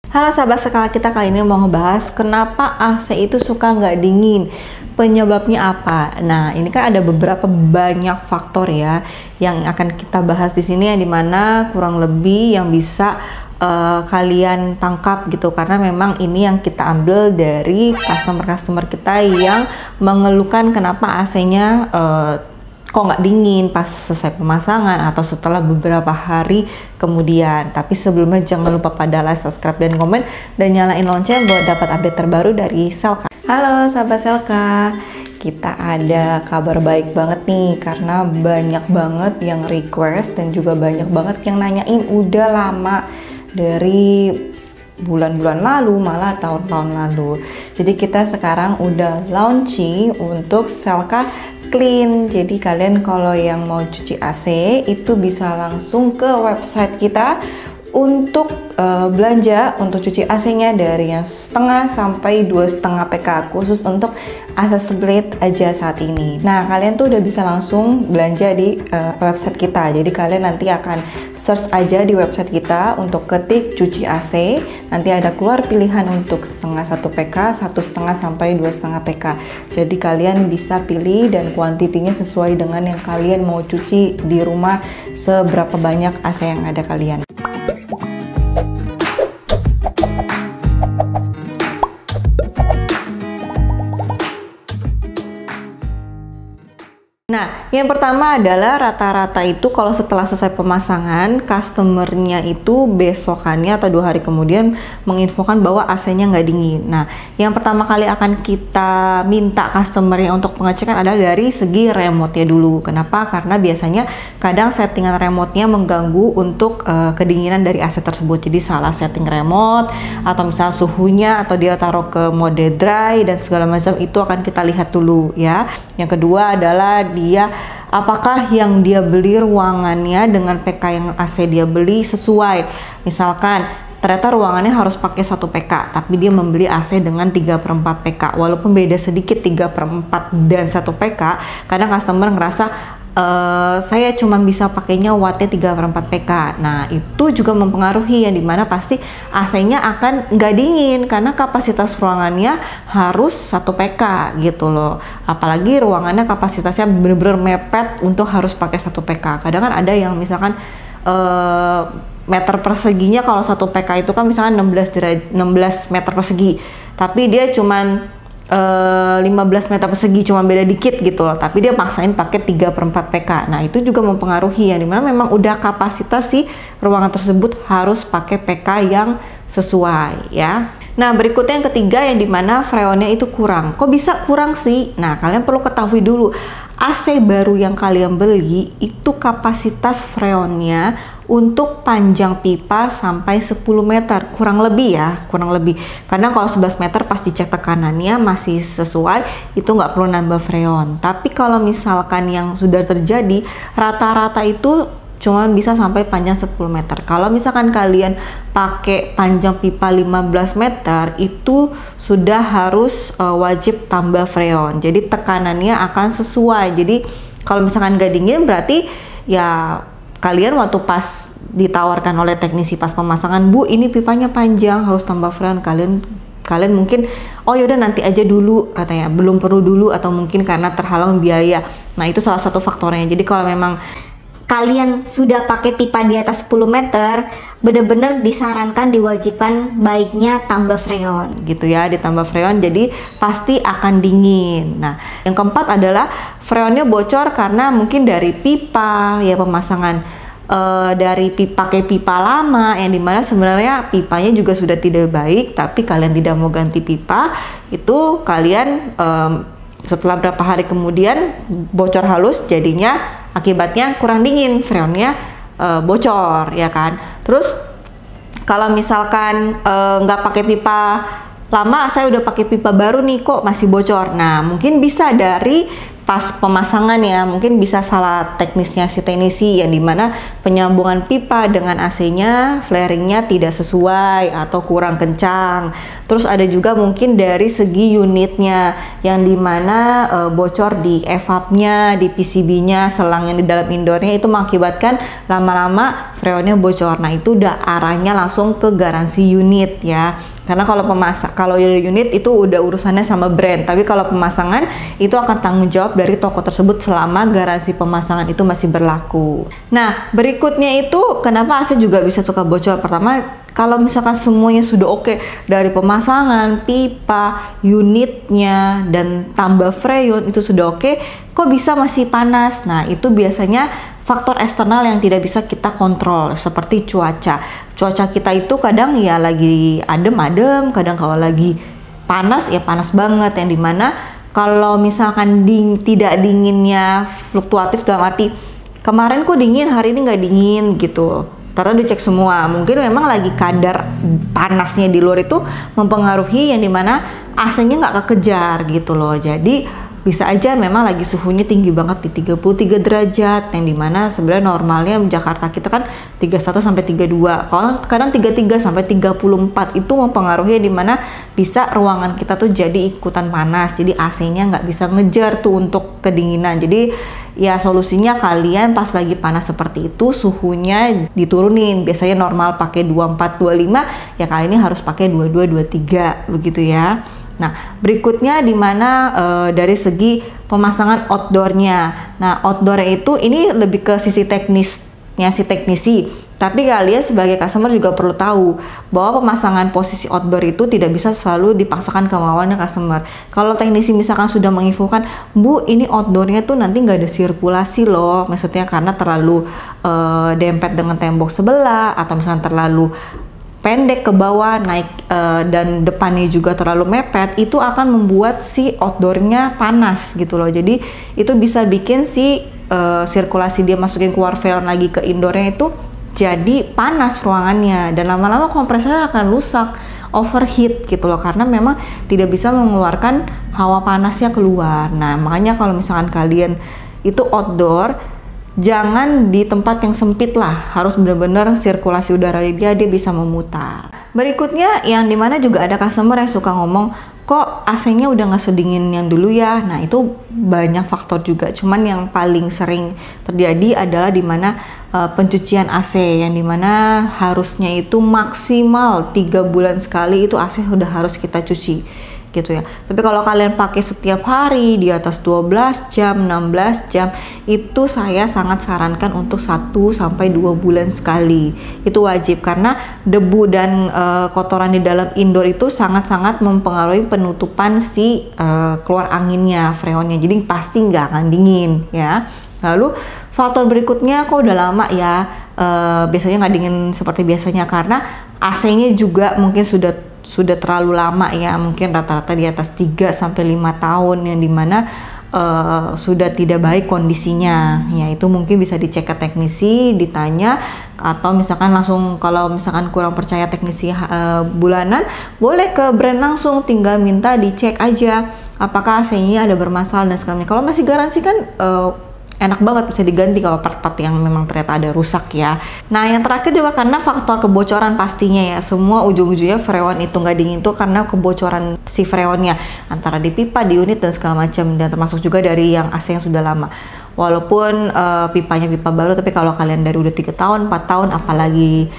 Halo sahabat sekali, kita kali ini mau ngebahas kenapa AC itu suka nggak dingin, penyebabnya apa. Nah, ini kan ada beberapa banyak faktor ya yang akan kita bahas di sini, yang dimana kurang lebih yang bisa kalian tangkap gitu, karena memang ini yang kita ambil dari customer kita yang mengeluhkan kenapa AC-nya kok nggak dingin pas selesai pemasangan atau setelah beberapa hari kemudian. Tapi sebelumnya jangan lupa pada like, subscribe, dan komen, dan nyalain lonceng buat dapat update terbaru dari Selka. Halo sahabat Selka, kita ada kabar baik banget nih, karena banyak banget yang request dan juga banyak banget yang nanyain udah lama, dari bulan-bulan lalu, malah tahun-tahun lalu. Jadi kita sekarang udah launching untuk Selka Clean. Jadi kalian kalau yang mau cuci AC itu bisa langsung ke website kita untuk belanja untuk cuci AC-nya dari yang setengah sampai 2,5 PK, khusus untuk AC split aja saat ini. Nah, kalian tuh udah bisa langsung belanja di website kita. Jadi kalian nanti akan search aja di website kita untuk ketik cuci AC. Nanti ada keluar pilihan untuk setengah 1 PK, 1,5 sampai 2,5 PK. Jadi kalian bisa pilih dan kuantitinya sesuai dengan yang kalian mau cuci di rumah, seberapa banyak AC yang ada kalian. Nah, yang pertama adalah rata-rata itu kalau setelah selesai pemasangan, customernya itu besokannya atau 2 hari kemudian menginfokan bahwa AC-nya nggak dingin. Nah, yang pertama kali akan kita minta customernya untuk pengecekan adalah dari segi remote-nya dulu. Kenapa? Karena biasanya kadang settingan remote-nya mengganggu untuk kedinginan dari AC tersebut. Jadi salah setting remote, atau misalnya suhunya, atau dia taruh ke mode dry dan segala macam, itu akan kita lihat dulu ya. Yang kedua adalah dia apakah yang dia beli ruangannya dengan PK yang AC dia beli sesuai. Misalkan ternyata ruangannya harus pakai 1 PK, tapi dia membeli AC dengan 3/4 PK, walaupun beda sedikit 3/4 dan 1 PK, kadang customer ngerasa saya cuma bisa pakainya wattnya 3/4 PK. Nah, itu juga mempengaruhi, yang dimana pasti AC-nya akan nggak dingin karena kapasitas ruangannya harus 1 PK gitu loh. Apalagi ruangannya kapasitasnya bener-bener mepet untuk harus pakai 1 PK. Kadang kan ada yang misalkan meter perseginya, kalau 1 PK itu kan misalkan 16 meter persegi, tapi dia cuman 15 meter persegi, cuma beda dikit gitu loh, tapi dia maksain pakai 3/4 PK. Nah, itu juga mempengaruhi, yang dimana memang udah kapasitas si ruangan tersebut harus pakai PK yang sesuai ya. Nah, berikutnya yang ketiga, yang dimana freonnya itu kurang. Kok bisa kurang sih? Nah, kalian perlu ketahui dulu, AC baru yang kalian beli itu kapasitas freonnya untuk panjang pipa sampai 10 meter, kurang lebih ya, kurang lebih. Karena kalau 11 meter pas dicek tekanannya masih sesuai, itu nggak perlu nambah freon. Tapi kalau misalkan yang sudah terjadi, rata-rata itu cuma bisa sampai panjang 10 meter. Kalau misalkan kalian pakai panjang pipa 15 meter, itu sudah harus wajib tambah freon. Jadi tekanannya akan sesuai. Jadi kalau misalkan nggak dingin, berarti ya kalian waktu pas ditawarkan oleh teknisi pas pemasangan, Bu, ini pipanya panjang, harus tambah freon, kalian mungkin, oh yaudah nanti aja dulu katanya, belum perlu dulu, atau mungkin karena terhalang biaya. Nah, itu salah satu faktornya. Jadi kalau memang kalian sudah pakai pipa di atas 10 meter, bener-bener disarankan, diwajibkan baiknya tambah freon gitu ya, ditambah freon, jadi pasti akan dingin. Nah, yang keempat adalah freonnya bocor karena mungkin dari pipa ya, pemasangan dari pakai pipa lama, yang dimana sebenarnya pipanya juga sudah tidak baik, tapi kalian tidak mau ganti pipa, itu kalian setelah berapa hari kemudian bocor halus, jadinya akibatnya kurang dingin, freonnya bocor ya kan. Terus kalau misalkan nggak pakai pipa lama, saya udah pakai pipa baru nih, kok masih bocor. Nah, mungkin bisa dari pas pemasangan ya, mungkin bisa salah teknisnya si teknisi yang dimana penyambungan pipa dengan AC-nya, flaringnya tidak sesuai atau kurang kencang. Terus ada juga mungkin dari segi unitnya yang dimana bocor di evapnya, di PCB-nya, selang yang di dalam indoornya itu mengakibatkan lama-lama freonnya bocor. Nah itu udah arahnya langsung ke garansi unit ya. Karena kalau unit itu udah urusannya sama brand, tapi kalau pemasangan itu akan tanggung jawab dari toko tersebut selama garansi pemasangan itu masih berlaku. Nah, berikutnya itu kenapa AC juga bisa suka bocor? Pertama, kalau misalkan semuanya sudah oke dari pemasangan, pipa, unitnya, dan tambah freon itu sudah oke, kok bisa masih panas? Nah, itu biasanya faktor eksternal yang tidak bisa kita kontrol, seperti cuaca. Cuaca kita itu kadang ya lagi adem-adem, kadang kalau lagi panas ya panas banget, yang dimana kalau misalkan tidak dinginnya fluktuatif, dalam arti kemarin kok dingin, hari ini nggak dingin gitu. Karena dicek semua, mungkin memang lagi kadar panasnya di luar itu mempengaruhi yang dimana AC-nya nggak kekejar gitu loh. Jadi bisa aja memang lagi suhunya tinggi banget di 33 derajat, yang dimana sebenarnya normalnya Jakarta kita kan 31 sampai 32. Kalau kadang 33 sampai 34 itu mempengaruhi yang dimana bisa ruangan kita tuh jadi ikutan panas. Jadi AC-nya nggak bisa ngejar tuh untuk kedinginan. Jadi ya solusinya kalian pas lagi panas seperti itu suhunya diturunin. Biasanya normal pakai 24 25, ya kali ini harus pakai 22 23 begitu ya. Nah, berikutnya di mana dari segi pemasangan outdoornya. Nah, outdoornya itu ini lebih ke sisi teknisnya si teknisi. Tapi kalian sebagai customer juga perlu tahu bahwa pemasangan posisi outdoor itu tidak bisa selalu dipaksakan kemauannya customer. Kalau teknisi misalkan sudah menginfokan, Bu, ini outdoornya tuh nanti nggak ada sirkulasi loh. Maksudnya karena terlalu dempet dengan tembok sebelah, atau misalkan terlalu pendek ke bawah, naik dan depannya juga terlalu mepet, itu akan membuat si outdoornya panas gitu loh. Jadi itu bisa bikin si sirkulasi dia masukin keluar freon lagi ke indoornya itu jadi panas ruangannya, dan lama-lama kompresornya akan rusak, overheat gitu loh, karena memang tidak bisa mengeluarkan hawa panasnya keluar. Nah, makanya kalau misalkan kalian itu outdoor, jangan di tempat yang sempit lah, harus benar-benar sirkulasi udara dia bisa memutar. Berikutnya yang dimana juga ada customer yang suka ngomong, kok AC-nya udah nggak sedingin yang dulu ya. Nah itu banyak faktor juga, cuman yang paling sering terjadi adalah dimana pencucian AC, yang dimana harusnya itu maksimal 3 bulan sekali itu AC sudah harus kita cuci gitu ya. Tapi kalau kalian pakai setiap hari di atas 12 jam, 16 jam, itu saya sangat sarankan untuk 1 sampai 2 bulan sekali. Itu wajib, karena debu dan kotoran di dalam indoor itu sangat-sangat mempengaruhi penutupan si keluar anginnya, freonnya. Jadi pasti nggak akan dingin ya. Lalu faktor berikutnya, kok udah lama ya biasanya nggak dingin seperti biasanya, karena AC-nya juga mungkin sudah terlalu lama ya, mungkin rata-rata di atas 3 sampai 5 tahun, yang dimana sudah tidak baik kondisinya. Ya itu mungkin bisa dicek ke teknisi, ditanya, atau misalkan langsung kalau misalkan kurang percaya teknisi bulanan, boleh ke brand langsung, tinggal minta dicek aja apakah AC-nya ada bermasalah dan segala macam. Kalau masih garansi kan enak banget, bisa diganti kalau part-part yang memang ternyata ada rusak ya. Nah yang terakhir juga karena faktor kebocoran pastinya ya, semua ujung-ujungnya freon itu nggak dingin tuh karena kebocoran si freonnya, antara di pipa, di unit dan segala macam, dan termasuk juga dari yang AC yang sudah lama. Walaupun pipanya pipa baru, tapi kalau kalian dari udah 3 tahun, 4 tahun, apalagi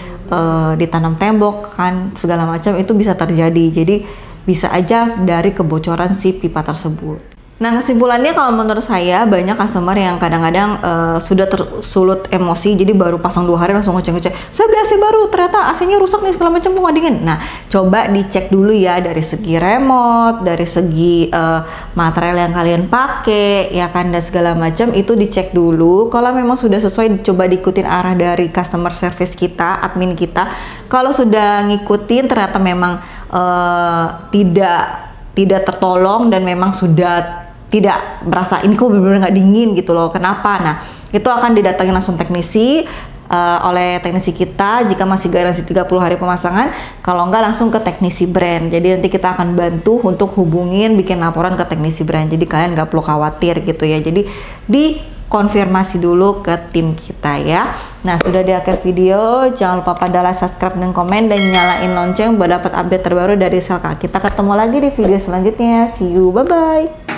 ditanam tembok kan segala macam, itu bisa terjadi. Jadi bisa aja dari kebocoran si pipa tersebut. Nah kesimpulannya kalau menurut saya, banyak customer yang kadang-kadang sudah tersulut emosi, jadi baru pasang 2 hari langsung ngecek-ngecek, saya beli AC baru ternyata AC-nya rusak nih segala macam, kok nggak dingin. Nah coba dicek dulu ya, dari segi remote, dari segi material yang kalian pakai ya kan, dan segala macam itu dicek dulu. Kalau memang sudah sesuai, coba diikutin arah dari customer service kita, admin kita. Kalau sudah ngikutin ternyata memang tidak tertolong dan memang sudah tidak merasa ini kok benar-benar nggak dingin gitu loh, kenapa? Nah itu akan didatangin langsung teknisi, oleh teknisi kita jika masih garansi 30 hari pemasangan, kalau enggak langsung ke teknisi brand. Jadi nanti kita akan bantu untuk hubungin bikin laporan ke teknisi brand, jadi kalian nggak perlu khawatir gitu ya. Jadi dikonfirmasi dulu ke tim kita ya. Nah, sudah di akhir video, jangan lupa pada like, subscribe, dan komen, dan nyalain lonceng buat dapat update terbaru dari Selka. Kita ketemu lagi di video selanjutnya. See you, bye bye.